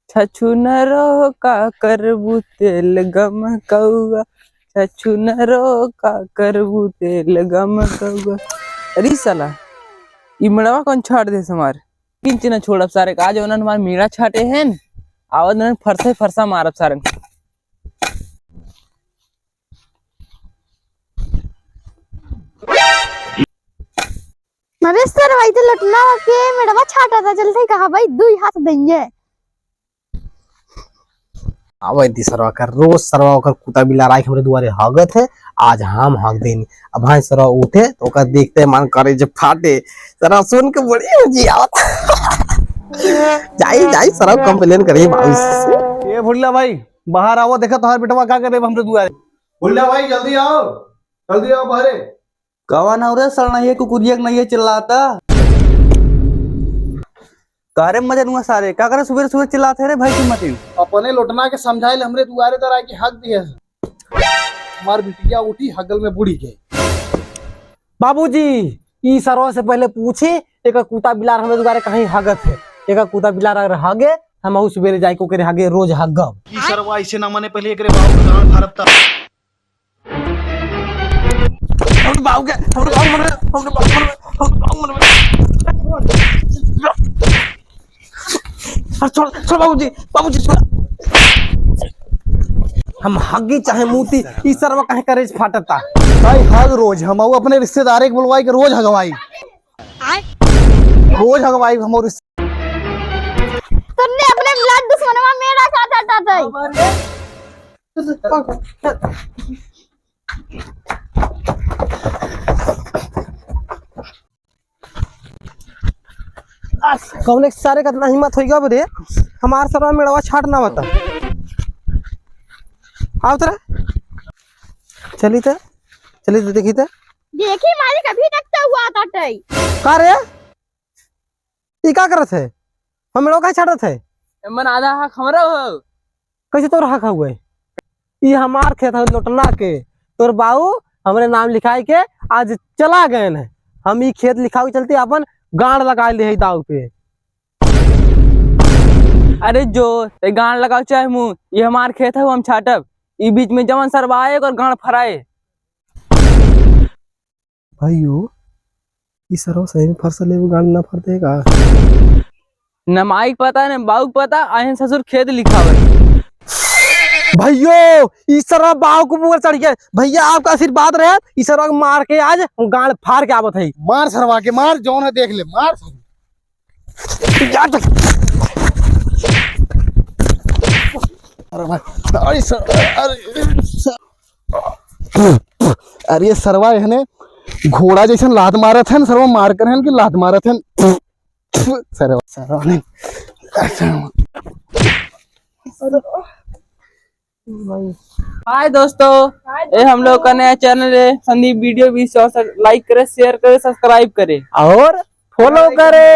छछु नरो का करबू तेल गम कौआ, छछु नरो का करबू तेल गम कौआ। अरे साला ई मड़वा कौन छाट दे हमार किंच न छोड़ब सारे आज उन्हन हमार मीड़ा छाटे हैं आवत न फरसे फरसा मारब सारन। नरेश सर भाई तो लटना के मेडवा छाटा था चलते कहा भाई दू हाथ देंगे। अब दी सरवा कर रोज सरवा ओकर कुत्ता बिला राख हमरे दुआरे हगत है। आज हम हग देनी अब भाई सरवा उठे तो ओकर देखते मन करे जे फाटे सरवा सुन के बड़ी मजी आवत। जाई जाई सरवा कंप्लेन करे भाई से। ये भुल्ला भाई बाहर आओ देखा तुम्हारे बेटवा क्या करे हमरे दुआरे। भुल्ला भाई जल्दी आओ बाहर। कवन हो रे सर नहीं कुकुरिया नहीं चिल्लाता कारे मजे दूंगा सारे क्या करे सुबह सुबह चिल्लाते रे भाई की मतीन अपने लोटना के समझाइल हमरे दुआरे तर आके हक दिए हमार बिटिया उठी हगल में बुड़ी गई। बाबूजी ई सरवा से पहले पूछे एक कुत्ता बिलार हमरे दुआरे कहीं हगत है एक कुत्ता बिलार अगर हगे हम आउ सुबेरे जाई को करे हगे रोज हगब। ई सरवा ऐसे ना माने पहले एकरे बाबू गांव भारत ता हमरे बाऊ के हमरे बाऊ मर छोड़ छोड़ बाबूजी छोड़। हम हगी चाहे मूती ई सरवा काहे करे फाटता भाई हग रोज हम आउ अपने रिश्तेदार के बुलवाई के रोज हगवाई हम तुमने अपने ब्लड दुश्मनवा मेरा छाटा था। कौन सारे का इतना हिम्मत होइगा बे हमार सरवा मेड़वा छाट ना बता आओ तरा चली तो देखी तो देखी मारे कभी तक हुआ था टई का रे ई का करत है हम मेड़वा का छाटत है मन आधा हक हमरा हो कैसे तोर हक हुए ई हमार खेत है लोटना के तोर बाऊ हमरे नाम लिखाई के आज चला गए हैं हम ई खेत लिखाओ के चलते अपन गाड़ लगा ले दाव पे। अरे जो ते गांड लगाओ चाहे मुंह ये हमार खेत है हम छाटब ई बीच में जवन सरवाए और गांड फराए। भाइयों ई सरवा सही में फरसा ले गाड़ ना फरते का न माइक पता न बाऊ पता आयन ससुर खेत लिखावे। भैयो इस तरह बाव को ऊपर चढ़ गया भैया आपका आशीर्वाद रहे इस तरह मार के आज गाड़ फाड़ के आवत है। मार सरवा के मार जौन है देख ले मार अरे सरवा है घोड़ा जैसे लात मारत है सरवा मार कर है कि लात मारत है सरवा ने हाय दोस्तों ये हम लोग का नया चैनल है संदीप वीडियो भी लाइक करे शेयर करे सब्सक्राइब करे और फॉलो करे।